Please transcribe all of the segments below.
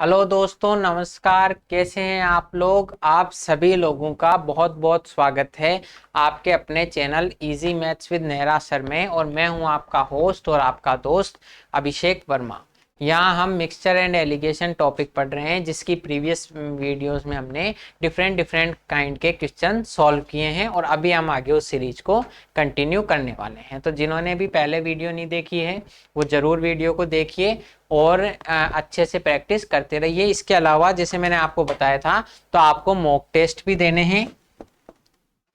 Hello दोस्तों, नमस्कार। कैसे हैं आप लोग? आप सभी लोगों का बहुत बहुत स्वागत है आपके अपने channel easy maths with Nehra sir में। और मैं हूं आपका होस्ट और आपका दोस्त अभिषेक वर्मा। यहाँ हम मिक्सचर एंड एलिगेशन टॉपिक पढ़ रहे हैं, जिसकी प्रीवियस वीडियोस में हमने डिफरेंट डिफरेंट काइंड के क्वेश्चन सॉल्व किए हैं और अभी हम आगे उस सीरीज को कंटिन्यू करने वाले हैं। तो जिन्होंने भी पहले वीडियो नहीं देखी है वो ज़रूर वीडियो को देखिए और अच्छे से प्रैक्टिस करते रहिए। इसके अलावा जैसे मैंने आपको बताया था, तो आपको मॉक टेस्ट भी देने हैं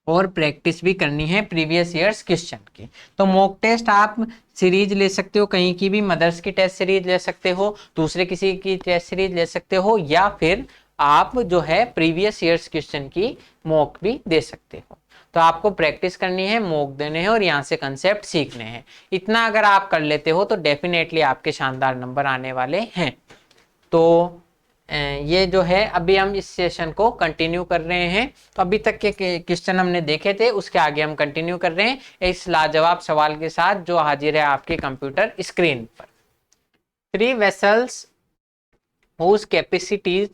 और प्रैक्टिस भी करनी है प्रीवियस ईयर्स क्वेश्चन की। तो मॉक टेस्ट आप सीरीज ले सकते हो, कहीं की भी मदर्स की टेस्ट सीरीज ले सकते हो, दूसरे किसी की टेस्ट सीरीज ले सकते हो, या फिर आप जो है प्रीवियस ईयर्स क्वेश्चन की मॉक भी दे सकते हो। तो आपको प्रैक्टिस करनी है, मॉक देने हैं और यहाँ से कंसेप्ट सीखने हैं। इतना अगर आप कर लेते हो तो डेफिनेटली आपके शानदार नंबर आने वाले हैं। तो ये जो है अभी हम इस सेशन को कंटिन्यू कर रहे हैं। तो अभी तक के क्वेश्चन हमने देखे थे, उसके आगे हम कंटिन्यू कर रहे हैं इस लाजवाब सवाल के साथ जो हाजिर है आपके कंप्यूटर स्क्रीन पर। 3 vessels whose capacities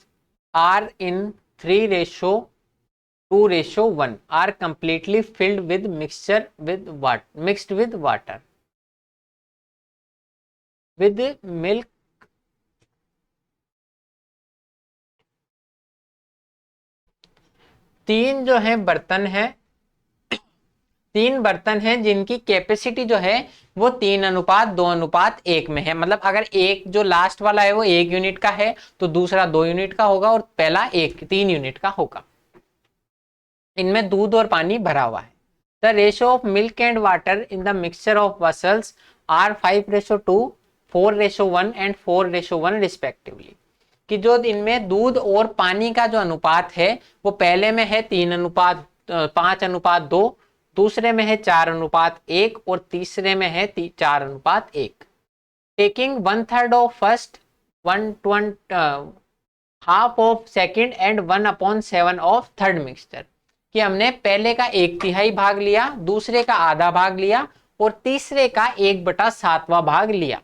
are in 3:2:1 are completely filled with mixed with water with milk. तीन जो है बर्तन है, तीन बर्तन हैं जिनकी कैपेसिटी जो है वो 3:2:1 में है। मतलब अगर एक जो लास्ट वाला है वो 1 यूनिट का है तो दूसरा 2 यूनिट का होगा और पहला 3 यूनिट का होगा। इनमें दूध और पानी भरा हुआ है। The ratio of milk and water in the mixture of vessels are 5:2, 4:1 and 4:1 respectively. कि जो इनमें दूध और पानी का जो अनुपात है वो पहले में है 5:2, दूसरे में है 4:1 और तीसरे में है 4:1। Taking 1/3 of first, 1/2 of second and 1/7 of third mixture. कि हमने पहले का 1/3 भाग लिया, दूसरे का आधा भाग लिया और तीसरे का 1/7वां भाग लिया।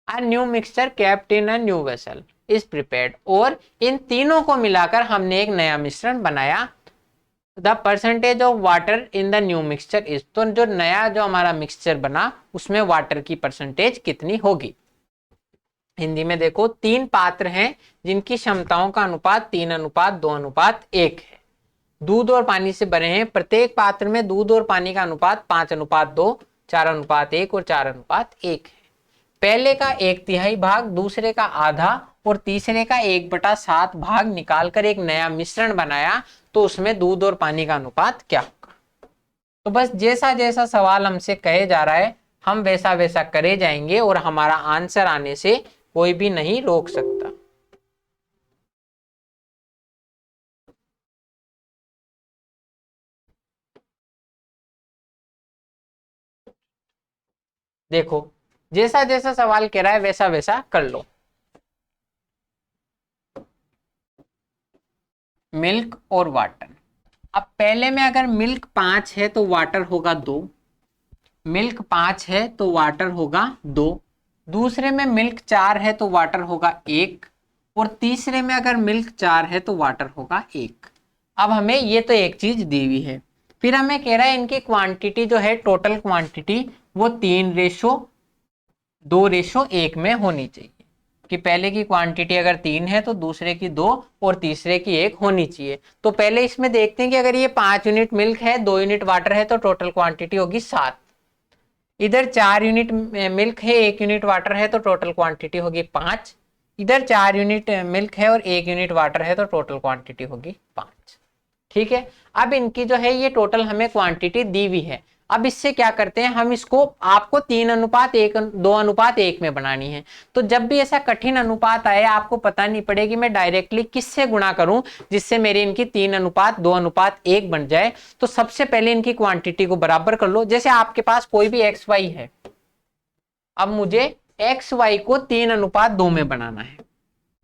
A new mixture kept in a new vessel is prepared। और इन तीनों को मिलाकर हमने एक नया मिश्रण बनाया। The percentage of water in the new mixture is. तो जो नया जो हमारा मिक्सचर बना उसमें वाटर की परसेंटेज कितनी होगी। हिंदी में देखो, 3 पात्र हैं जिनकी क्षमताओं का अनुपात 3:2:1 है। दूध और पानी से भरे हैं। प्रत्येक पात्र में दूध और पानी का अनुपात 5:2, 4:1 और 4:1 है। पहले का 1/3 भाग, दूसरे का आधा और तीसरे का 1/7 भाग निकालकर एक नया मिश्रण बनाया। तो उसमें दूध और पानी का अनुपात क्या होगा। तो बस जैसा जैसा सवाल हमसे कहे जा रहा है हम वैसा वैसा करे जाएंगे और हमारा आंसर आने से कोई भी नहीं रोक सकता। देखो, जैसा जैसा सवाल कह रहा है वैसा वैसा कर लो। मिल्क और वाटर। अब पहले में अगर मिल्क 5 है तो वाटर होगा 2। मिल्क 5 है तो वाटर होगा 2। दूसरे में मिल्क 4 है तो वाटर होगा 1 और तीसरे में अगर मिल्क 4 है तो वाटर होगा 1। अब हमें ये तो एक चीज दी हुई है, फिर हमें कह रहा है इनकी क्वांटिटी जो है, टोटल क्वांटिटी वो 3:2:1 में होनी चाहिए। कि पहले की क्वांटिटी अगर 3 है तो दूसरे की 2 और तीसरे की 1 होनी चाहिए। तो पहले इसमें देखते हैं कि अगर ये 5 यूनिट मिल्क है, 2 यूनिट वाटर है तो टोटल क्वांटिटी होगी 7। इधर 4 यूनिट मिल्क है, 1 यूनिट वाटर है तो टोटल क्वांटिटी होगी 5। इधर 4 यूनिट मिल्क है और 1 यूनिट वाटर है तो टोटल क्वांटिटी होगी 5। ठीक है। अब इनकी जो है ये टोटल हमें क्वांटिटी दी हुई है। अब इससे क्या करते हैं हम, इसको आपको 3:2:1 में बनानी है। तो जब भी ऐसा कठिन अनुपात आए, आपको पता नहीं पड़े कि मैं डायरेक्टली किससे गुणा करूं जिससे मेरी इनकी 3:2:1 बन जाए। तो सबसे पहले इनकी क्वांटिटी को बराबर कर लो। जैसे आपके पास कोई भी एक्स वाई है, अब मुझे एक्स वाई को 3:2 में बनाना है।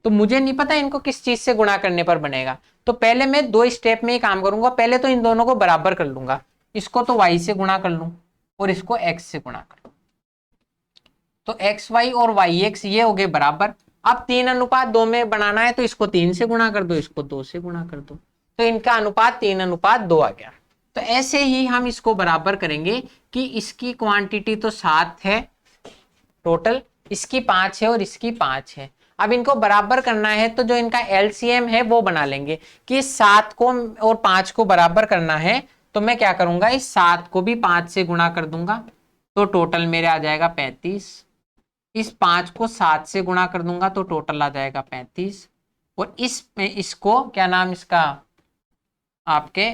तो मुझे नहीं पता इनको किस चीज से गुणा करने पर बनेगा। तो पहले मैं 2 स्टेप में ही काम करूंगा। पहले तो इन दोनों को बराबर कर लूंगा। इसको तो y से गुणा कर लूं और इसको x से गुणा कर लूं। तो xy और yx ये हो गए बराबर। अब 3:2 में बनाना है तो इसको 3 से गुणा कर दो, इसको 2 से गुणा कर दो, तो इनका अनुपात 3:2 आ गया। तो ऐसे ही हम इसको बराबर करेंगे कि इसकी क्वांटिटी तो 7 है टोटल, इसकी 5 है और इसकी 5 है। अब इनको बराबर करना है तो जो इनका एलसीएम है वो बना लेंगे कि 7 को और 5 को बराबर करना है। तो मैं क्या करूंगा, इस 7 को भी 5 से गुणा कर दूंगा तो टोटल मेरे आ जाएगा 35। इस 5 को 7 से गुणा कर दूंगा तो टोटल आ जाएगा 35। और इसको क्या नाम इसका आपके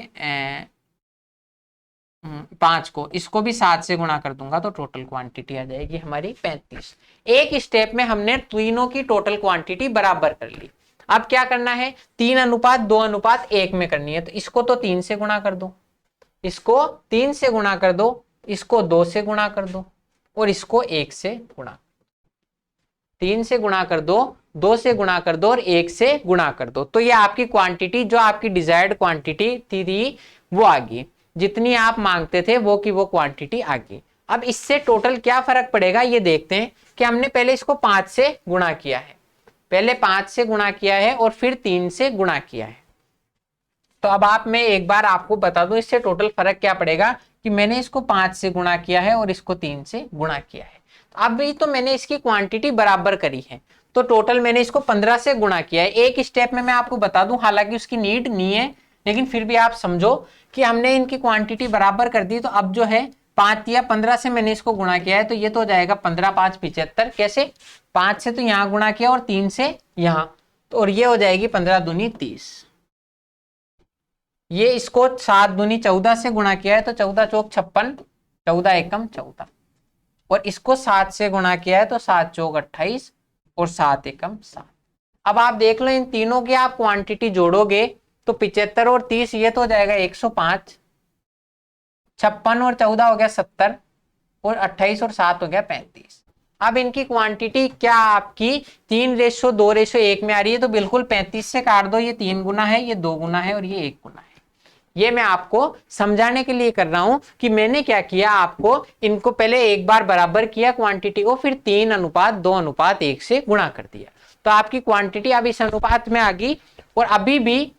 5 को, इसको भी 7 से गुणा कर दूंगा तो टोटल क्वांटिटी आ जाएगी हमारी 35। एक स्टेप में हमने तीनों की टोटल क्वांटिटी बराबर कर ली। अब क्या करना है, 3:2:1 में करनी है। तो इसको तो 3 से गुणा कर दो, इसको 3 से गुणा कर दो, इसको 2 से गुणा कर दो और इसको 1 से गुणा। 3 से गुणा कर दो, 2 से गुणा कर दो और 1 से गुणा कर दो। तो ये आपकी क्वांटिटी, जो आपकी डिजायर्ड क्वांटिटी थी वो आ गई, जितनी आप मांगते थे वो की वो क्वांटिटी आ गई। अब इससे टोटल क्या फर्क पड़ेगा ये देखते हैं कि हमने पहले इसको 5 से गुणा किया है, पहले 5 से गुणा किया है और फिर 3 से गुणा किया है। तो अब मैं एक बार आपको बता दूं इससे टोटल फर्क क्या पड़ेगा कि मैंने इसको 5 से गुणा किया है और इसको 3 से गुणा किया है। तो अब भी तो मैंने इसकी क्वांटिटी बराबर करी है, तो टोटल मैंने इसको 15 से गुणा किया है। एक स्टेप में मैं आपको बता दूं, हालांकि उसकी नीड नहीं है, लेकिन फिर भी आप समझो कि हमने इनकी क्वांटिटी बराबर कर दी। तो अब जो है 5 या 15 से मैंने इसको गुणा किया है, तो ये तो हो जाएगा 15 5 75। कैसे, 5 से तो यहां गुणा किया और 3 से यहां, तो और ये हो जाएगी 15 दूनी 30। ये इसको 7 दूनी 14 से गुणा किया है तो 14 चौक 56, 14 एकम 14। और इसको 7 से गुणा किया है तो 7 चौक 28 और 7 एकम 7। अब आप देख लो इन तीनों की आप क्वांटिटी जोड़ोगे तो 75 और 30 ये तो हो जाएगा 105, 56 और 14 हो गया 70 और 28 और 7 हो गया 35। अब इनकी क्वांटिटी क्या आपकी 3:2:1 में आ रही है, तो बिल्कुल 35 से काट दो, ये 3 गुना है, ये 2 गुना है और ये 1 गुना है। ये मैं आपको समझाने के लिए कर रहा हूं कि मैंने क्या किया, आपको इनको पहले एक बार बराबर किया क्वांटिटी को, फिर 3:2:1 से गुणा कर दिया, तो आपकी क्वांटिटी अब इस अनुपात में आ गई। और अभी भी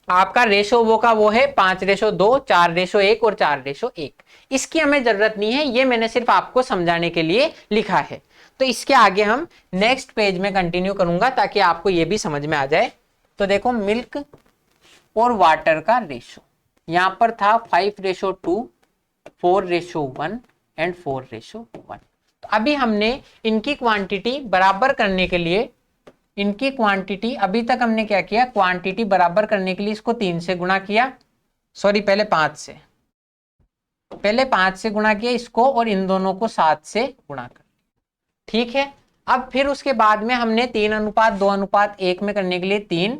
आपका रेशो वो का वो है 5:2, 4:1 और 4:1। इसकी हमें जरूरत नहीं है, ये मैंने सिर्फ आपको समझाने के लिए लिखा है। तो इसके आगे हम नेक्स्ट पेज में कंटिन्यू करूंगा ताकि आपको ये भी समझ में आ जाए। तो देखो मिल्क और वाटर का रेशो यहां पर था 5:2, 4:1 एंड 4:1। तो अभी हमने इनकी क्वांटिटी बराबर करने के लिए, इनकी क्वांटिटी अभी तक हमने क्या किया, क्वांटिटी बराबर करने के लिए इसको 3 से गुणा किया, सॉरी पहले 5 से, पहले 5 से गुणा किया इसको और इन दोनों को 7 से गुणा कर, ठीक है। अब फिर उसके बाद में हमने 3:2:1 में करने के लिए 3,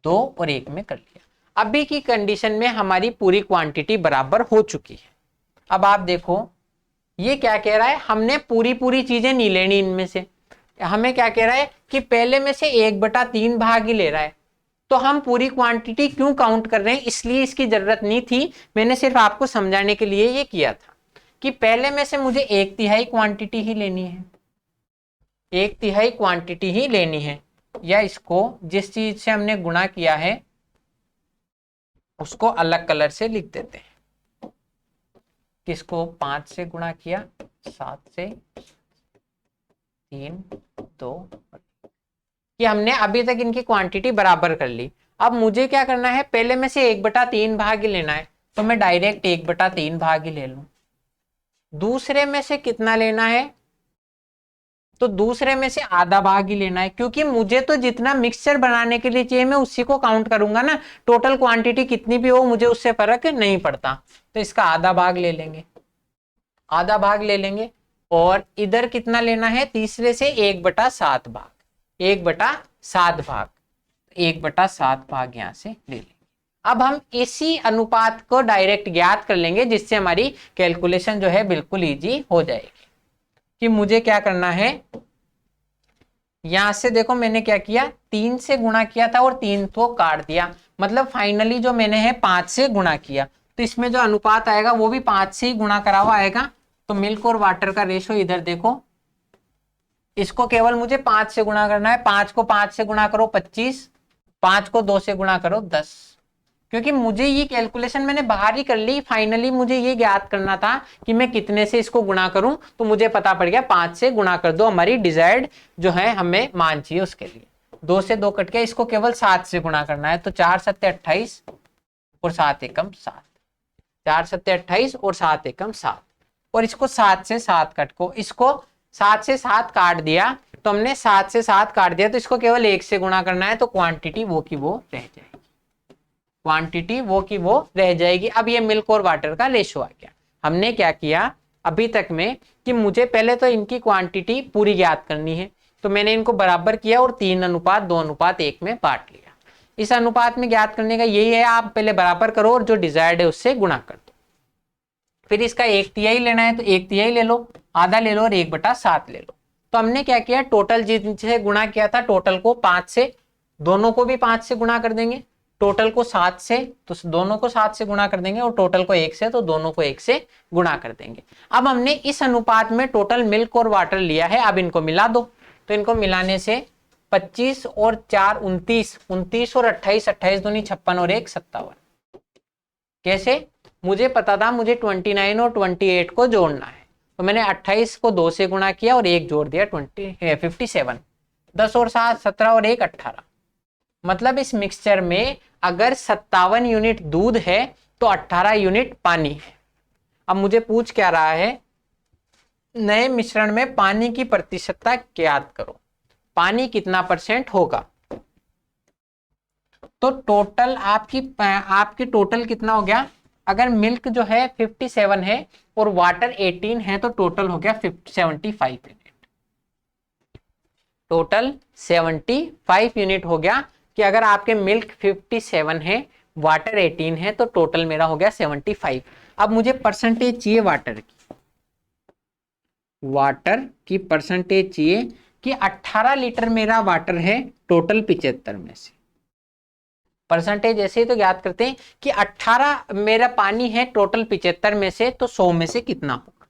2 और 1 में कर लिया। अभी की कंडीशन में हमारी पूरी क्वांटिटी बराबर हो चुकी है। अब आप देखो ये क्या कह रहा है, हमने पूरी चीजें नहीं लेनी इनमें से, हमें क्या कह रहा है कि पहले में से 1/3 भाग ही ले रहा है। तो हम पूरी क्वांटिटी क्यों काउंट कर रहे हैं, इसलिए इसकी जरूरत नहीं थी, मैंने सिर्फ आपको समझाने के लिए ये किया था कि पहले में से मुझे 1/3 क्वांटिटी ही लेनी है, 1/3 क्वांटिटी ही लेनी है, या इसको जिस चीज से हमने गुणा किया है उसको अलग कलर से लिख देते हैं। किसको 5 से गुणा किया, 7 से, 3, 2, कि हमने अभी तक इनकी क्वांटिटी बराबर कर ली। अब मुझे क्या करना है, पहले में से 1/3 भाग ही लेना है, तो मैं डायरेक्ट 1/3 भाग ही ले लूं। दूसरे में से कितना लेना है, तो दूसरे में से आधा भाग ही लेना है, क्योंकि मुझे तो जितना मिक्सचर बनाने के लिए चाहिए मैं उसी को काउंट करूंगा ना, टोटल क्वांटिटी कितनी भी हो मुझे उससे फर्क नहीं पड़ता। तो इसका आधा भाग ले लेंगे, आधा भाग ले लेंगे। और इधर कितना लेना है, तीसरे से 1/7 भाग, 1/7 भाग, 1/7 भाग यहां से ले लेंगे। अब हम इसी अनुपात को डायरेक्ट ज्ञात कर लेंगे, जिससे हमारी कैलकुलेशन जो है बिल्कुल इजी हो जाएगी। कि मुझे क्या करना है, यहां से देखो मैंने क्या किया, 3 से गुणा किया था और 3 को काट दिया, मतलब फाइनली जो मैंने है 5 से गुणा किया, तो इसमें जो अनुपात आएगा वो भी 5 से ही गुणा करा हुआ आएगा। तो मिल्क और वाटर का रेशो इधर देखो इसको केवल मुझे 5 से गुणा करना है। 5 को 5 से गुणा करो 25, 5 को 2 से गुणा करो 10। क्योंकि मुझे ये कैलकुलेशन मैंने बाहर ही कर ली, फाइनली मुझे ये ज्ञात करना था कि मैं कितने से इसको गुणा करूं, तो मुझे पता पड़ गया 5 से गुणा कर दो, हमारी डिजायर्ड जो है हमें मान चाहिए उसके लिए। 2 से 2 कट गया, इसको केवल 7 से गुणा करना है। तो 4 सत्ते 28 और 7 एकम 7, 4 सत्ते 28 और 7 एकम 7, और इसको 7 से 7 कट को, इसको 7 से 7 काट दिया, तो हमने 7 से 7 काट दिया, तो इसको केवल 1 से गुणा करना है, तो क्वांटिटी वो की वो रह जाएगी, क्वांटिटी वो की वो रह जाएगी। अब ये मिल्क और वाटर का रेशो आ गया। हमने क्या किया अभी तक में कि मुझे पहले तो इनकी क्वांटिटी पूरी ज्ञात करनी है, तो मैंने इनको बराबर किया और 3:2:1 में बांट लिया। इस अनुपात में ज्ञात करने का यही है, आप पहले बराबर करो और जो डिजायर्ड है उससे गुणा कर दो। फिर इसका 1/3 लेना है, तो 1/3 ले लो, आधा ले लो और 1/7 ले लो। तो हमने क्या किया, टोटल जिनसे गुणा किया था टोटल को 5 से, दोनों को भी 5 से गुणा कर देंगे, टोटल को 7 से तो दोनों को 7 से गुणा कर देंगे, और टोटल को 1 से तो दोनों को 1 से गुणा कर देंगे। अब हमने इस अनुपात में टोटल मिल्क और वाटर लिया है, अब इनको मिला दो। तो इनको मिलाने से 25 और 4 29, 29 और 28, 28 दूनी 56 और 1 57। कैसे, मुझे पता था मुझे 29 और 28 को जोड़ना है, तो मैंने 28 को 2 से गुणा किया और 1 जोड़ दिया 57। 10 और 7 17 और 1 18। मतलब इस मिक्सचर में अगर 57 यूनिट दूध है तो 18 यूनिट पानी है। अब मुझे पूछ क्या रहा है, नए मिश्रण में पानी की प्रतिशतता ज्ञात करो, पानी कितना % होगा। तो टोटल आपकी टोटल कितना हो गया, अगर मिल्क जो है 57 है और वाटर 18 है, तो टोटल हो गया 75 यूनिट। टोटल 75 यूनिट हो गया कि अगर आपके मिल्क 57 है, वाटर 18 है, तो टोटल मेरा हो गया 75। अब मुझे परसेंटेज चाहिए वाटर की परसेंटेज चाहिए कि 18 लीटर मेरा वाटर है टोटल 75 में से। परसेंटेज ऐसे ही तो ज्ञात करते हैं कि 18 मेरा पानी है टोटल 75 में से, तो 100 में से कितना होगा।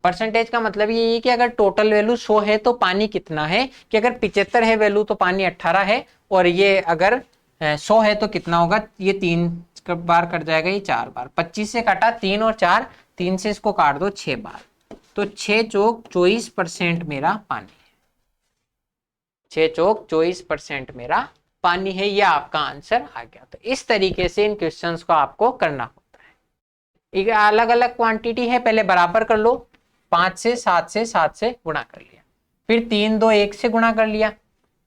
परसेंटेज का मतलब ये है कि अगर टोटल वैल्यू 100 है तो पानी कितना है, कि अगर 75 है वैल्यू तो पानी 18 है, और ये अगर 100 है तो कितना होगा। ये 3 बार कट जाएगा, ये 4 बार, 25 से काटा 3 और 4, 3 से इसको काट दो 6 बार, तो 6 चौक 24% मेरा पानी है। 6 चौक 24% मेरा पानी है। ये आपका आंसर आ गया। तो इस तरीके से इन क्वेश्चंस को आपको करना होता है। एक अलग अलग क्वांटिटी है, पहले बराबर कर लो, 5 से 7 से 7 से गुणा कर लिया, फिर 3 2 1 से गुणा कर लिया,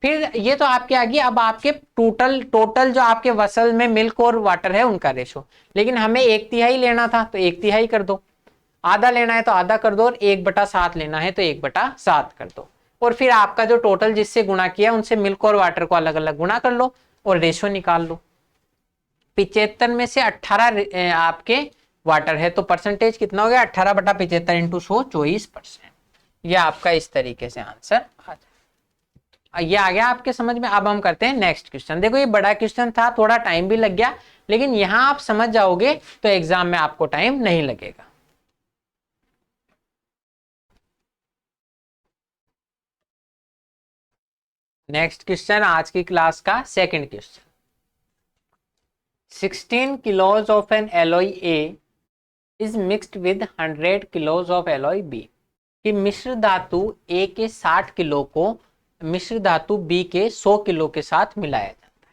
फिर ये तो आपके आ गई। अब आपके टोटल जो आपके वसल में मिल्क और वाटर है उनका रेशो, लेकिन हमें 1/3 लेना था तो 1/3 कर दो, आधा लेना है तो आधा कर दो, और 1/7 लेना है तो 1/7 कर दो। और फिर आपका जो टोटल जिससे गुणा किया उनसे मिल्क और वाटर को अलग अलग गुणा कर लो और रेशो निकाल लो। 75 में से 18 आपके वाटर है, तो परसेंटेज कितना हो गया, 18/75 इंटू 100 24%। ये आपका इस तरीके से आंसर आ जाए। ये आ गया आपके समझ में। अब हम करते हैं नेक्स्ट क्वेश्चन। देखो ये बड़ा क्वेश्चन था, थोड़ा टाइम भी लग गया, लेकिन यहां आप समझ जाओगे तो एग्जाम में आपको टाइम नहीं लगेगा। नेक्स्ट क्वेश्चन आज की क्लास का second question. 16 kilos of an alloy A is mixed with 100 kilos of alloy B। कि मिश्र धातु A के 60 किलो को मिश्र धातु B के 100 किलो के साथ मिलाया जाता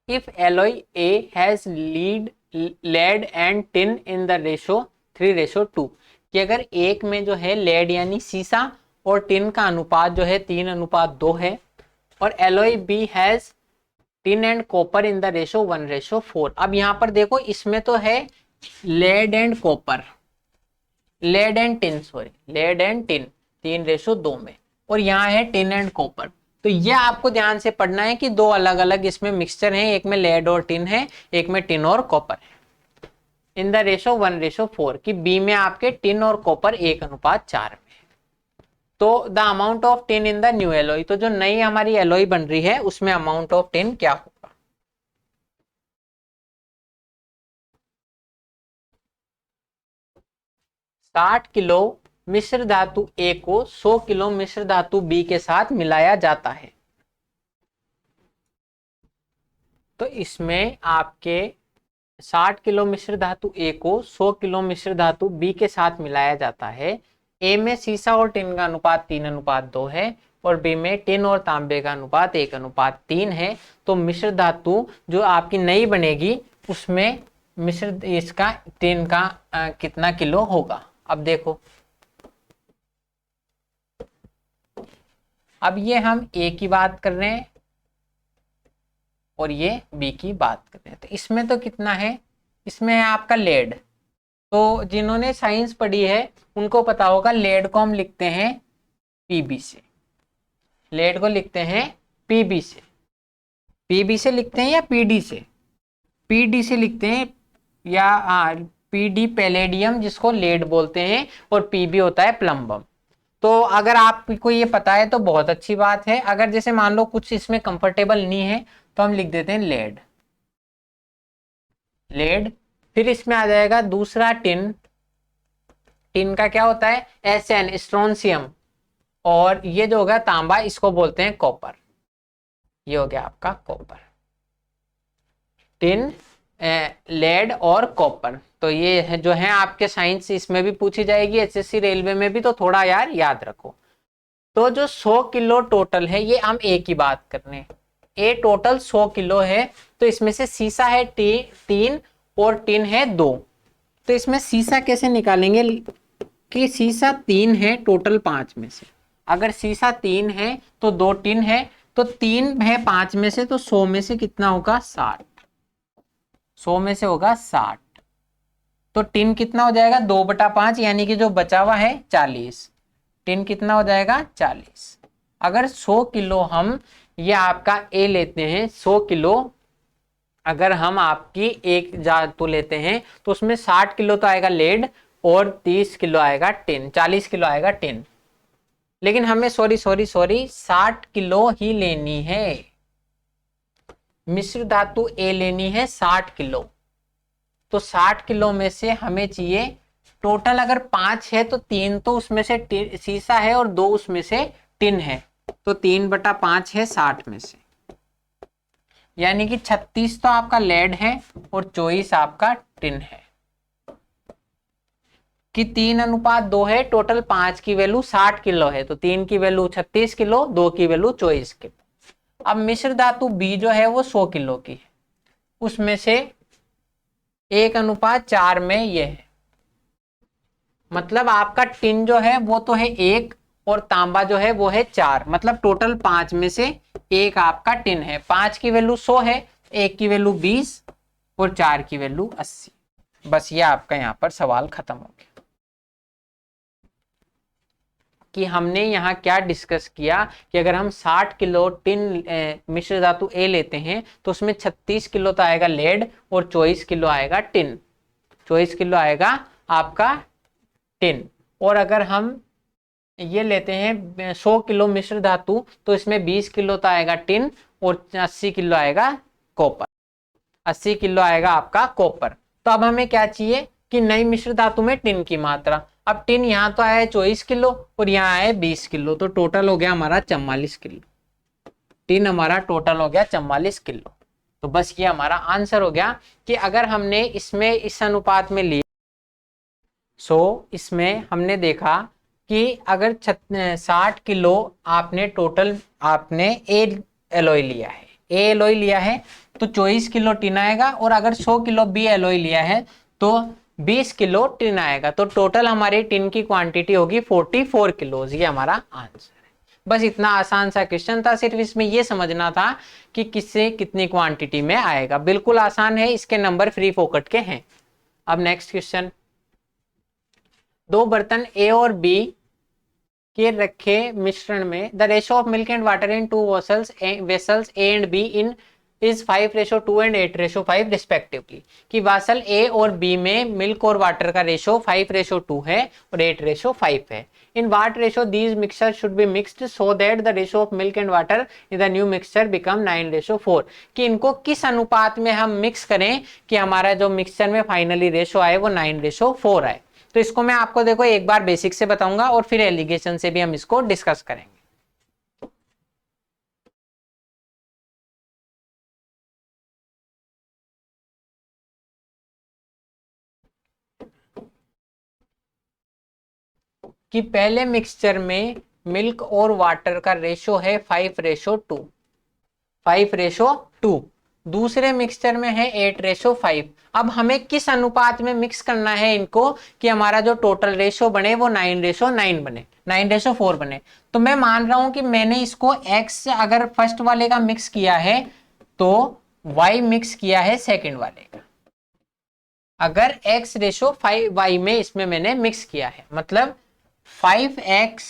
है। If alloy A has lead and tin in the ratio 3:2, कि अगर एक में जो है लेड यानी सीसा और टिन का अनुपात जो है 3:2 है, और alloy B has tin and copper in the ratio 1:4। अब यहां पर देखो इसमें तो है lead and copper, lead and tin 3:2 में, और यहाँ है टिन एंड कॉपर। तो ये आपको ध्यान से पढ़ना है कि दो अलग अलग इसमें मिक्सचर हैं, एक में लेड और टिन है, एक में टिन और कॉपर है, इन द रेशो 1:4, कि बी में आपके टिन और कॉपर 1:4 में। तो the amount of tin in the new alloy, तो जो नई हमारी एलोई बन रही है उसमें अमाउंट ऑफ टिन क्या होगा। 60 किलो मिश्र धातु ए को 100 किलो मिश्र धातु बी के साथ मिलाया जाता है। तो इसमें आपके 60 किलो मिश्र धातु ए को 100 किलो मिश्र धातु बी के साथ मिलाया जाता है। ए में सीसा और टिन का अनुपात 3:2 है और बी में टिन और तांबे का अनुपात 1:3 है। तो मिश्र धातु जो आपकी नई बनेगी उसमें मिश्र इसका टिन का कितना किलो होगा। अब देखो, अब ये हम ए की बात कर रहे हैं और ये बी की बात कर रहे हैं। तो इसमें तो कितना है, इसमें है आपका लेड। तो जिन्होंने साइंस पढ़ी है उनको पता होगा लेड को हम लिखते हैं पीबी से, लेड को लिखते हैं पीबी से, पीबी से लिखते हैं या पीडी से, पीडी से लिखते हैं या पीडी पैलेडियम जिसको लेड बोलते हैं और पीबी होता है प्लम्बम। तो अगर आपको ये पता है तो बहुत अच्छी बात है। अगर जैसे मान लो कुछ इसमें कंफर्टेबल नहीं है तो हम लिख देते हैं लेड, लेड। फिर इसमें आ जाएगा दूसरा टिन, टिन का क्या होता है Sn, स्ट्रोंशियम। और ये जो होगा तांबा, इसको बोलते हैं कॉपर। ये हो गया आपका कॉपर, टिन, लेड और कॉपर। तो ये है जो है आपके साइंस, इसमें भी पूछी जाएगी, एसएससी रेलवे में भी, तो थोड़ा यार याद रखो। तो जो 100 किलो टोटल है, ये हम ए की बात कर रहे हैं, ए टोटल 100 किलो है। तो इसमें से सीसा है 3 और टिन है 2। तो इसमें सीसा कैसे निकालेंगे कि सीसा 3 है टोटल 5 में से। अगर सीसा 3 है तो 2 टिन है, तो 3 है 5 में से, तो 100 में से कितना होगा 60, 100 में से होगा 60। तो टिन कितना हो जाएगा 2/5, यानी कि जो बचा हुआ है 40। टिन कितना हो जाएगा 40। अगर 100 किलो हम ये आपका ए लेते हैं, 100 किलो अगर हम आपकी एक धातु लेते हैं तो उसमें 60 किलो तो आएगा लेड और 30 किलो आएगा टिन, 40 किलो आएगा टिन। लेकिन हमें सॉरी 60 किलो ही लेनी है, मिश्र धातु ए लेनी है 60 किलो। तो 60 किलो में से हमें चाहिए टोटल, अगर 5 है तो 3 तो उसमें से सीसा है और 2 उसमें से टिन है। तो 3/5 है 60 में से, यानी कि 36 तो आपका लेड है और 24 आपका टिन है। कि 3:2 है, टोटल 5 की वैल्यू 60 किलो है, तो 3 की वैल्यू 36 किलो, 2 की वैल्यू 24 किलो। अब मिश्र धातु बी जो है वो 100 किलो की है, उसमें से 1:4 में ये है, मतलब आपका टिन जो है वो तो है 1 और तांबा जो है वो है 4, मतलब टोटल 5 में से 1 आपका टिन है। 5 की वैल्यू 100 है, 1 की वैल्यू 20 और 4 की वैल्यू 80। बस ये आपका यहाँ पर सवाल खत्म हो गया कि हमने यहाँ क्या डिस्कस किया कि अगर हम 60 किलो टिन मिश्र धातु ए लेते हैं तो उसमें 36 किलो तो आएगा लेड और 24 किलो आएगा टिन, 24 किलो आएगा आपका टिन। और अगर हम ये लेते हैं 100 किलो मिश्र धातु तो इसमें 20 किलो तो आएगा टिन और 80 किलो आएगा कॉपर, 80 किलो आएगा आपका कॉपर। तो अब हमें क्या चाहिए कि नई मिश्र धातु में टिन की मात्रा। अब टिन यहाँ तो आया है 24 किलो और यहाँ आया है 20 किलो, तो टोटल हो गया हमारा 44 किलो। टिन हमारा टोटल हो गया 44 किलो। तो बस ये हमारा आंसर हो गया कि अगर हमने इसमें इस अनुपात में लिया, इसमें हमने देखा कि अगर 60 किलो आपने टोटल आपने ए एलॉय लिया है, ए एलॉय लिया है तो 24 किलो टिन आएगा, और अगर 100 किलो बी एलॉय लिया है तो 20 किलो टिन आएगा। तो टोटल हमारी टिन की क्वांटिटी होगी 44 किलोज। ये हमारा आंसर है। बस इतना आसान सा क्वेश्चन था, सिर्फ इसमें ये समझना था कि किससे कितनी क्वांटिटी में आएगा। बिल्कुल आसान है, इसके नंबर फ्री फोकट के हैं। अब नेक्स्ट क्वेश्चन, 2 बर्तन ए और बी के रखे मिश्रण में the ratio of milk and water in 2 vessels A and be in is 5:2 and 8:5 respectively. कि वासल ए और बी में मिल्क और वाटर का रेशो 5:2 है और 8:5 है। In what ratio these mixture should be mixed so that the ratio of milk and water in the new mixture become 9:4। कि इनको किस अनुपात में हम मिक्स करें कि हमारा जो मिक्सचर में फाइनली रेशो आए वो 9:4 आए। तो इसको मैं आपको देखो एक बार बेसिक से बताऊंगा और फिर एलिगेशन से भी हम इसको डिस्कस करेंगे। कि पहले मिक्सचर में मिल्क और वाटर का रेशो है 5:2, 5:2। दूसरे मिक्सचर में है 8:5। अब हमें किस अनुपात में मिक्स करना है इनको कि हमारा जो टोटल रेशो बने वो 9:9 बने, 9:4 बने। तो मैं मान रहा हूं कि मैंने इसको x अगर फर्स्ट वाले का मिक्स किया है तो y मिक्स किया है सेकंड वाले का। अगर x:5y में इसमें मैंने मिक्स किया है, मतलब 5x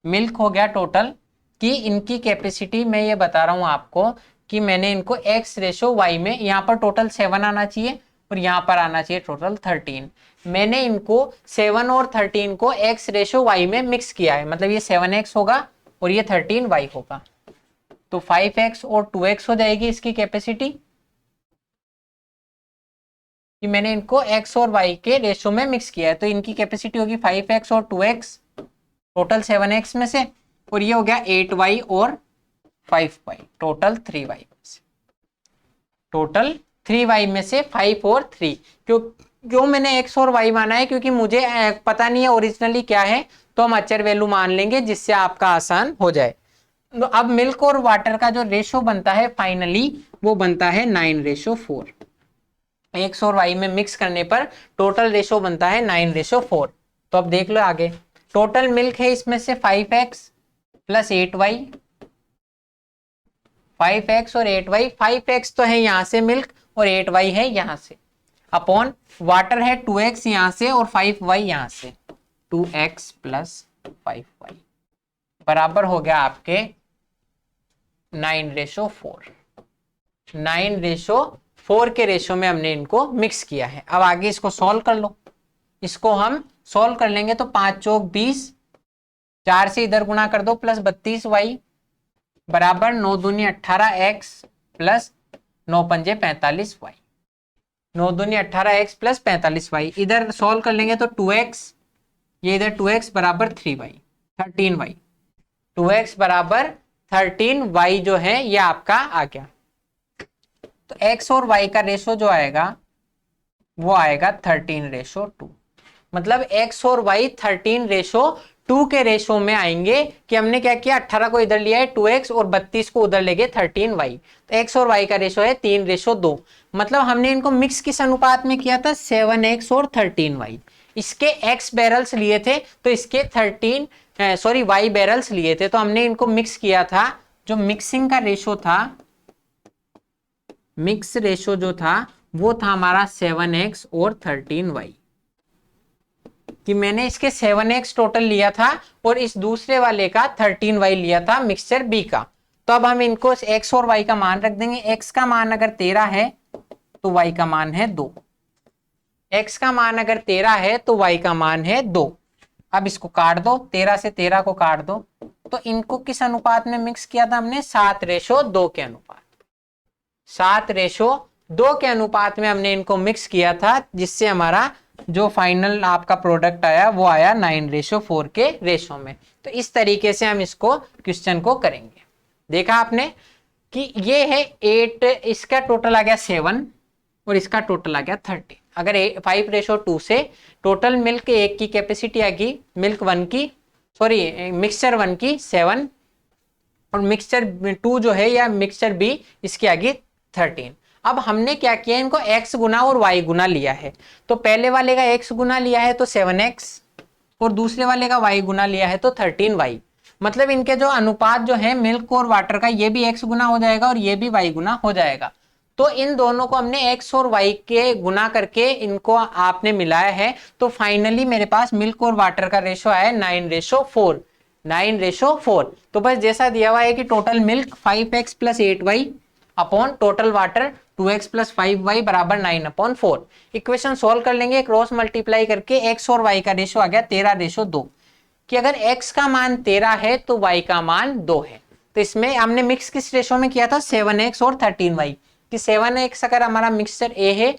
मिल्क हो गया टोटल। कि इनकी कैपेसिटी मैं ये बता रहा हूं आपको कि मैंने इनको x:y में, यहां पर टोटल 7 आना चाहिए और यहां पर आना चाहिए टोटल 13। मैंने इनको 7 और 13 को x:y में मिक्स किया है, मतलब ये 7x होगा और ये 13y होगा। तो 5x और 2x हो जाएगी इसकी कैपेसिटी, कि मैंने इनको x और y के रेशो में मिक्स किया है। तो इनकी कैपेसिटी होगी 5x और 2x, टोटल 7x में से, और ये हो गया 8y और 5y, टोटल 3y में से, टोटल 3y में से 5 और 3। क्यों मैंने x और y माना है, क्योंकि मुझे पता नहीं है ओरिजिनली क्या है, तो हम अचर वैल्यू मान लेंगे जिससे आपका आसान हो जाए। तो अब मिल्क और वाटर का जो रेशो बनता है फाइनली वो बनता है 9:4। x और y में मिक्स करने पर टोटल रेशो बनता है 9:4। तो अब देख लो आगे, टोटल मिल्क है इसमें से 5x प्लस 8y, 5x और 8y, 5x तो है यहां से मिल्क और 8y है यहां से, अपॉन वाटर है 2x यहां से और 5y यहां से, 2x प्लस 5y बराबर हो गया आपके 9:4। 9:4 के रेशो में हमने इनको मिक्स किया है। अब आगे इसको सॉल्व कर लो। इसको हम सॉल्व कर लेंगे तो 5 चौक 20, 4 से इधर गुणा कर दो प्लस 32y बराबर 9 दूनी 18x प्लस 9 पंजे 45y, 9 दूनी 18x प्लस 45y। इधर सॉल्व कर लेंगे तो 2x, ये इधर 2x बराबर 3y, 13y, 2x बराबर 13y जो है ये आपका आ गया। तो x और y का रेशो जो आएगा वो आएगा 13:2। मतलब x और y 13:2 के रेशो में आएंगे। कि हमने क्या किया, 18 को इधर लिया है 2x और 32 को उधर ले गए 13y। तो x और y का रेशो है 3:2। मतलब हमने इनको मिक्स किस अनुपात में किया था, 7x और 13y। इसके x बैरल्स लिए थे तो इसके y बैरल्स लिए थे, तो हमने इनको मिक्स किया था। जो मिक्सिंग का रेशो था, मिक्स रेशो जो था वो था हमारा 7x और 13y। कि मैंने इसके 7x टोटल लिया था और इस दूसरे वाले का 13y लिया था मिक्सचर B का। तो अब हम इनको x और y का मान रख देंगे। x का मान अगर 13 है तो y का मान है 2, x का मान अगर 13 है तो y का मान है 2। अब इसको काट दो, 13 से 13 को काट दो। तो इनको किस अनुपात में मिक्स किया था हमने, 7:2 के अनुपात, 7:2 के अनुपात में हमने इनको मिक्स किया था, जिससे हमारा जो फाइनल आपका प्रोडक्ट आया वो आया 9:4 के रेशो में। तो इस तरीके से हम इसको क्वेश्चन को करेंगे। देखा आपने कि ये है 8, इसका टोटल आ गया 7 और इसका टोटल आ गया 30। अगर 5:2 से टोटल मिल्क 1 की कैपेसिटी आ गई, मिक्सचर 1 की 7 और मिक्सचर 2 जो है या मिक्सचर B इसकी आ गई 13। अब हमने क्या किया, इनको x गुना और y गुना लिया है। तो पहले वाले का x गुना लिया है तो 7x और दूसरे वाले का y गुना लिया है तो 13y। मतलब इनके जो अनुपात जो है मिल्क और वाटर का, ये भी x गुना हो जाएगा और ये भी y गुना हो जाएगा। तो इन दोनों को हमने x और y के गुना करके इनको आपने मिलाया है। तो फाइनली मेरे पास मिल्क और वाटर का रेशो आया 9:4, 9:4। तो बस जैसा दिया हुआ है कि total milk 5x plus 8y upon total water 2x plus 5y बराबर 9/4। इक्वेशन सोल्व कर लेंगे, क्रॉस मल्टीप्लाई करके x और y का रेशो आ गया 13:2। कि अगर x का मान 13 है तो y का मान 2 है। तो इसमें हमने मिक्स किस रेशो में किया था, 7x और 13y। कि 7x अगर हमारा मिक्सचर A है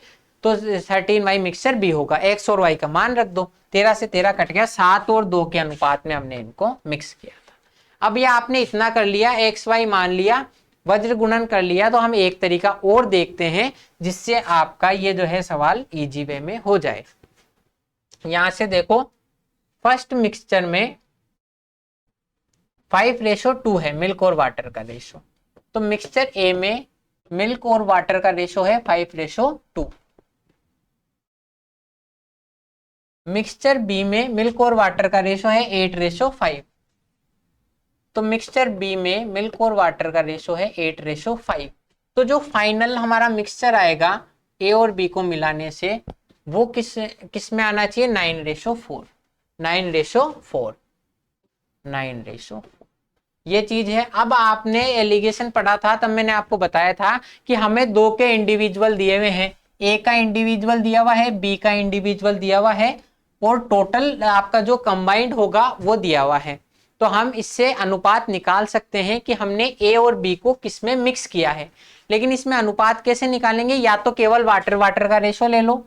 तो 13y मिक्सचर बी होगा। x और y का मान रख दो, 13 से 13 कट गया, 7 और 2 के अनुपात में हमने इनको मिक्स किया था। अब ये आपने इतना कर लिया, एक्स वाई मान लिया, वज्र गुणन कर लिया। तो हम एक तरीका और देखते हैं जिससे आपका ये जो है सवाल इजी वे में हो जाए। यहां से देखो, फर्स्ट मिक्सचर में 5:2 है मिल्क और वाटर का रेशो। तो मिक्सचर ए में मिल्क और वाटर का रेशो है 5:2। मिक्सचर बी में मिल्क और वाटर का रेशो है 8:5। तो मिक्सचर बी में मिल्क और वाटर का रेशो है 8:5। तो जो फाइनल हमारा मिक्सचर आएगा ए और बी को मिलाने से, वो किस में आना चाहिए, 9:4। 9:4 9:4 ये चीज है। अब आपने एलिगेशन पढ़ा था, तब मैंने आपको बताया था कि हमें दो के इंडिविजुअल दिए हुए हैं, ए का इंडिविजुअल दिया हुआ है, बी का इंडिविजुअल दिया हुआ है, और टोटल आपका जो कंबाइंड होगा वो दिया हुआ है। तो हम इससे अनुपात निकाल सकते हैं कि हमने ए और बी को किस में मिक्स किया है। लेकिन इसमें अनुपात कैसे निकालेंगे, या तो केवल वाटर वाटर का रेशो ले लो,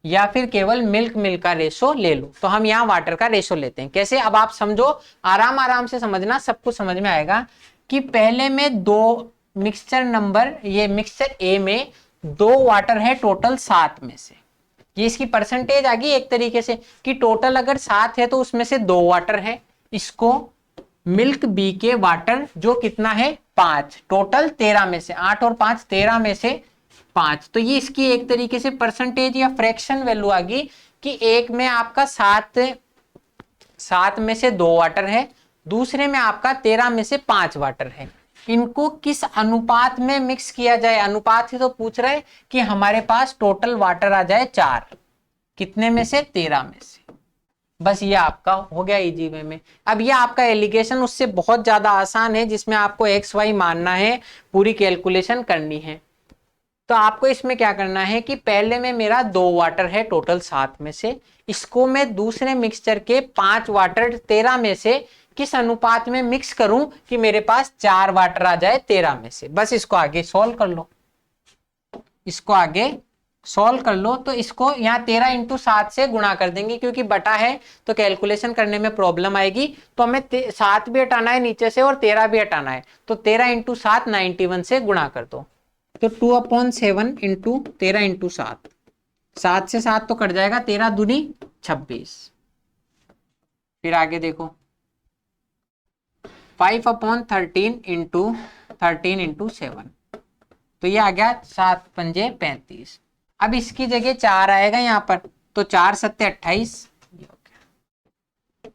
या फिर केवल मिल्क मिल्क का रेशो ले लो। तो हम यहाँ वाटर का रेशो लेते हैं। कैसे, अब आप समझो, आराम आराम से समझना, सब कुछ समझ में आएगा। कि पहले में दो मिक्सचर नंबर, ये मिक्सचर ए में 2 वाटर है टोटल 7 में से, ये इसकी परसेंटेज आ गई एक तरीके से कि टोटल अगर 7 है तो उसमें से 2 वाटर है। इसको मिल्क बी के वाटर जो कितना है 5, टोटल 13 में से 8 और 5 13 में से 5। तो ये इसकी एक तरीके से परसेंटेज या फ्रैक्शन वैल्यू आ गई कि एक में आपका 7 में से 2 वाटर है, दूसरे में आपका 13 में से 5 वाटर है। इनको किस अनुपात में मिक्स किया जाए, अनुपात ही तो पूछ रहा है कि हमारे पास टोटल वाटर आ जाए 4, कितने में से, 13 में से। बस ये आपका हो गया इजी वे में। अब ये आपका एलिगेशन उससे बहुत ज्यादा आसान है, जिसमें आपको एक्स वाई मानना है, पूरी कैलकुलेशन करनी है। तो आपको इसमें क्या करना है कि पहले में मेरा 2 वाटर है टोटल 7 में से, इसको मैं दूसरे मिक्सचर के 5 वाटर 13 में से किस अनुपात में मिक्स करूं कि मेरे पास 4 वाटर आ जाए 13 में से। बस इसको आगे सॉल्व कर लो, इसको आगे सॉल्व कर लो। तो इसको यहाँ 13 × 7 से गुणा कर देंगे, क्योंकि बटा है तो कैलकुलेशन करने में प्रॉब्लम आएगी। तो हमें 7 भी हटाना है नीचे से और 13 भी हटाना है। तो 13 × 7 91 से गुणा कर दो। तो 2/7 × 13 × 7, 7 से 7 तो कट जाएगा, 13 दूनी 26। फिर आगे देखो, 5/13 × 13 × 7, तो ये आ गया 7 पंजे 35। अब इसकी जगह 4 आएगा यहाँ पर, तो 4 सत्ते 28।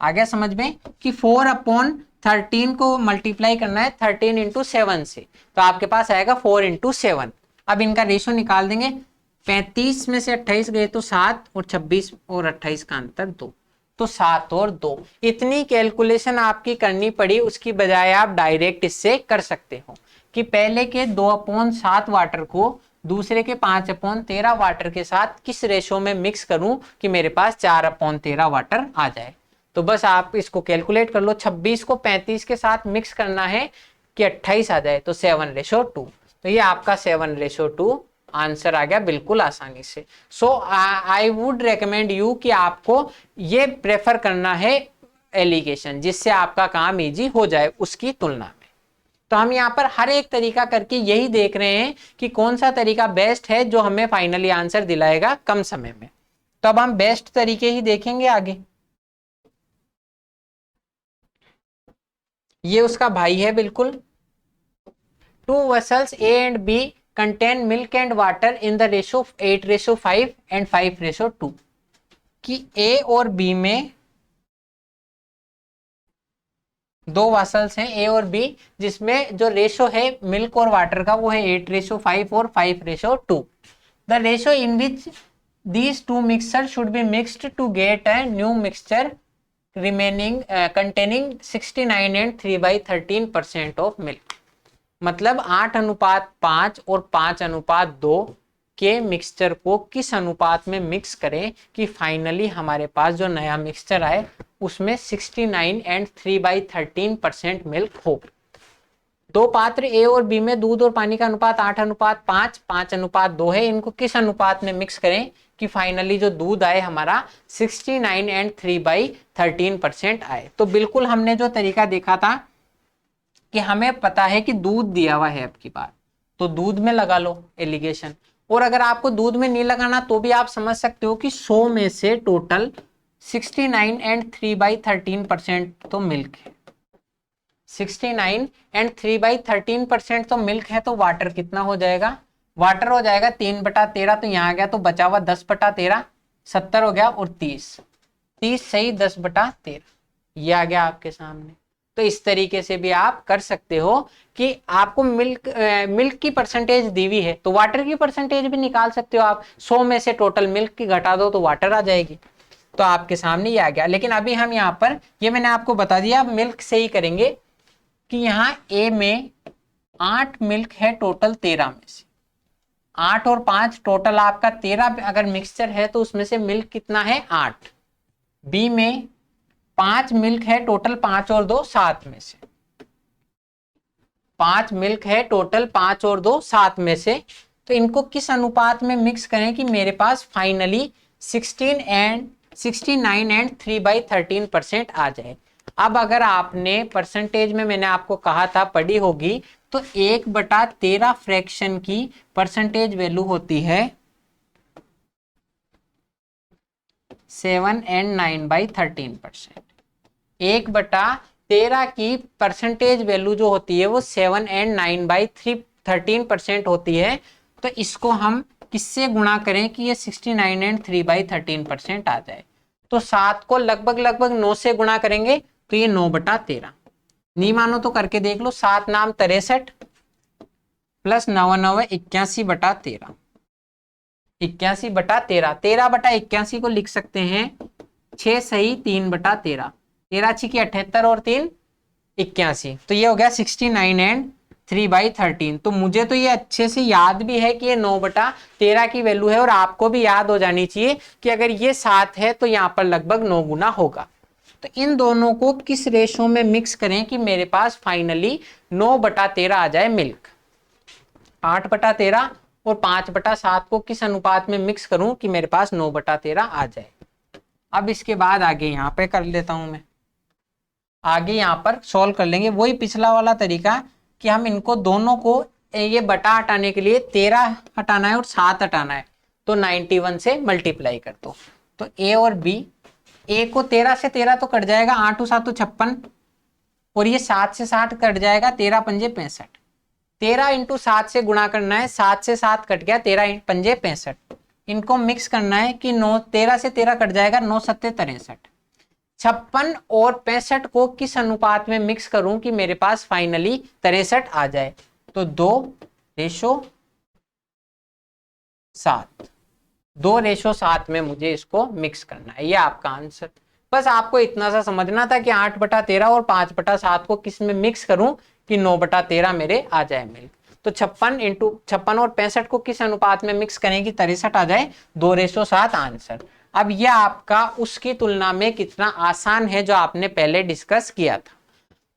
आ गया समझ में कि 4/13 को मल्टीप्लाई करना है 13 × 7 से, तो आपके पास आएगा 4 × 7। अब इनका रेशो निकाल देंगे, 35 में से 28 गए तो 7, और 26 और 28 का अंतर 2, तो 7 और 2। इतनी कैलकुलेशन आपकी करनी पड़ी, उसकी बजाय आप डायरेक्ट इससे कर सकते हो कि पहले के 2/7 वाटर को दूसरे के 5/13 वाटर के साथ किस रेशो में मिक्स करूं कि मेरे पास 4/13 वाटर आ जाए। तो बस आप इसको कैलकुलेट कर लो, 26 को 35 के साथ मिक्स करना है कि 28 आ जाए, तो 7:2। तो ये आपका 7:2 आंसर आ गया बिल्कुल आसानी से। सो आई वुड रेकमेंड यू कि आपको ये प्रेफर करना है एलिगेशन, जिससे आपका काम इजी हो जाए उसकी तुलना में। तो हम यहाँ पर हर एक तरीका करके यही देख रहे हैं कि कौन सा तरीका बेस्ट है जो हमें फाइनली आंसर दिलाएगा कम समय में। तो अब हम बेस्ट तरीके ही देखेंगे आगे। ये उसका भाई है बिल्कुल। 2 vessels A and B contain milk and water in the ratio 8:5 and 5:2 कि A और B में 2 वसल्स हैं A और B, जिसमें जो रेशो है मिल्क और वाटर का वो है 8:5 और 5:2। The ratio in which these two mixture should be mixed to get a new mixture remaining containing 69 and 3/13% of milk। मतलब 8:5 और 5:2 के मिक्सचर को किस अनुपात में मिक्स करें कि फाइनली हमारे पास जो नया मिक्सचर आए उसमें 69 and 3/13% मिल्क हो। दो पात्र ए और बी में दूध और पानी का अनुपात 8:5, 5:2 है। इनको किस अनुपात में मिक्स करें कि फाइनली जो दूध आए हमारा 69 एंड 3/13% आए। तो बिल्कुल हमने जो तरीका देखा था कि हमें पता है कि दूध दिया हुआ है, अब की बार तो दूध में लगा लो एलिगेशन। और अगर आपको दूध में नहीं लगाना तो भी आप समझ सकते हो कि 100 में से टोटल 69 एंड 3/13% तो मिल्क है। 69 एंड 3/13% तो मिल्क है, तो वाटर कितना हो जाएगा? वाटर हो जाएगा 3/13। तो यहाँ आ गया तो बचा हुआ 10/13, 70 हो गया, और 30 सही 10/13 ये आ गया आपके सामने। तो इस तरीके से भी आप कर सकते हो कि आपको मिल्क की परसेंटेज दी हुई है तो वाटर की परसेंटेज भी निकाल सकते हो आप। 100 में से टोटल मिल्क की घटा दो तो वाटर आ जाएगी। तो आपके सामने ये आ गया। लेकिन अभी हम यहाँ पर ये मैंने आपको बता दिया, अब मिल्क से ही करेंगे कि यहाँ ए में 8 मिल्क है टोटल 13 में से, 8 और 5 टोटल आपका 13 अगर मिक्सचर है तो उसमें से मिल्क कितना है? 8। बी में 5 मिल्क है टोटल, 5 और 2 7 में से, 5 मिल्क है टोटल, 5 और 2 7 में से। तो इनको किस अनुपात में मिक्स करें कि मेरे पास फाइनली 69 एंड 3/13% आ जाए। अब अगर आपने परसेंटेज में मैंने आपको कहा था पढ़ी होगी तो 1/13 फ्रैक्शन की परसेंटेज वैल्यू होती है 7 एंड 9/13%। 1/13 की परसेंटेज वैल्यू जो होती है वो 7 एंड 9/13% होती है। तो इसको हम किससे गुणा करें कि ये 69 एंड 3/13% आ जाए? तो 7 को लगभग 9 से गुणा करेंगे तो ये 9/13। नहीं मानो तो करके देख लो। 7 नाम 63 प्लस 9 81/13, 81/13, 13/81 को लिख सकते हैं 6 सही 3/13, 13 की 78 और 3 81। तो ये हो गया 69 एंड 3/13। तो मुझे तो ये अच्छे से याद भी है कि ये 9/13 की वैल्यू है, और आपको भी याद हो जानी चाहिए कि अगर ये 7 है तो यहाँ पर लगभग 9 गुना होगा। तो इन दोनों को किस रेशो में मिक्स करें कि मेरे पास फाइनली 9/13 आ जाए मिल्क। 8/13 और 5/7 को किस अनुपात में मिक्स करूं कि मेरे पास 9/13 आ जाए। अब इसके बाद आगे यहाँ पे कर लेता हूं मैं, आगे यहाँ पर सॉल्व कर लेंगे वही पिछला वाला तरीका कि हम इनको दोनों को ये बटा हटाने के लिए 13 हटाना है और 7 हटाना है, तो 91 से मल्टीप्लाई कर दो। तो ए और बी, ए को 13 से 13 तो कट जाएगा, 8 7 56, और ये 7 से 7 कट जाएगा, 13 पंजे 65। 13 इंटू 7 से गुणा करना है, 7 से 7 कट गया, 13 पंजे 65। इनको मिक्स करना है कि 13 से 13 कट जाएगा, 9 7 63। 56 और 65 को किस अनुपात में मिक्स करूं कि मेरे पास फाइनली 63 आ जाए? तो 2:7, 2:7 में मुझे इसको मिक्स करना है। ये आपका आंसर। बस आपको इतना सा समझना था कि 8/13 और 5/7 को किस में मिक्स करूं कि 9/13 मेरे आ जाए मिल्क। तो 56 और 65 को किस अनुपात में मिक्स करें कि 63 आ जाए? 2:7 आंसर। अब यह आपका उसकी तुलना में कितना आसान है जो आपने पहले डिस्कस किया था।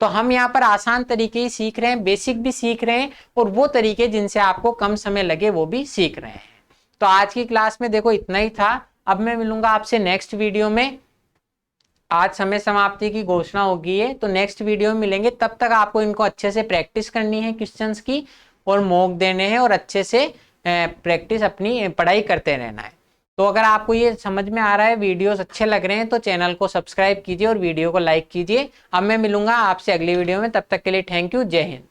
तो हम यहाँ पर आसान तरीके ही सीख रहे हैं, बेसिक भी सीख रहे हैं, और वो तरीके जिनसे आपको कम समय लगे वो भी सीख रहे हैं। तो आज की क्लास में देखो इतना ही था। अब मैं मिलूंगा आपसे नेक्स्ट वीडियो में। आज समय समाप्ति की घोषणा होगी है, तो नेक्स्ट वीडियो में मिलेंगे। तब तक आपको इनको अच्छे से प्रैक्टिस करनी है क्वेश्चंस की, और मॉक देने हैं, और अच्छे से प्रैक्टिस अपनी पढ़ाई करते रहना है। तो अगर आपको ये समझ में आ रहा है, वीडियोस अच्छे लग रहे हैं, तो चैनल को सब्सक्राइब कीजिए और वीडियो को लाइक कीजिए। अब मैं मिलूंगा आपसे अगली वीडियो में। तब तक के लिए थैंक यू, जय हिंद।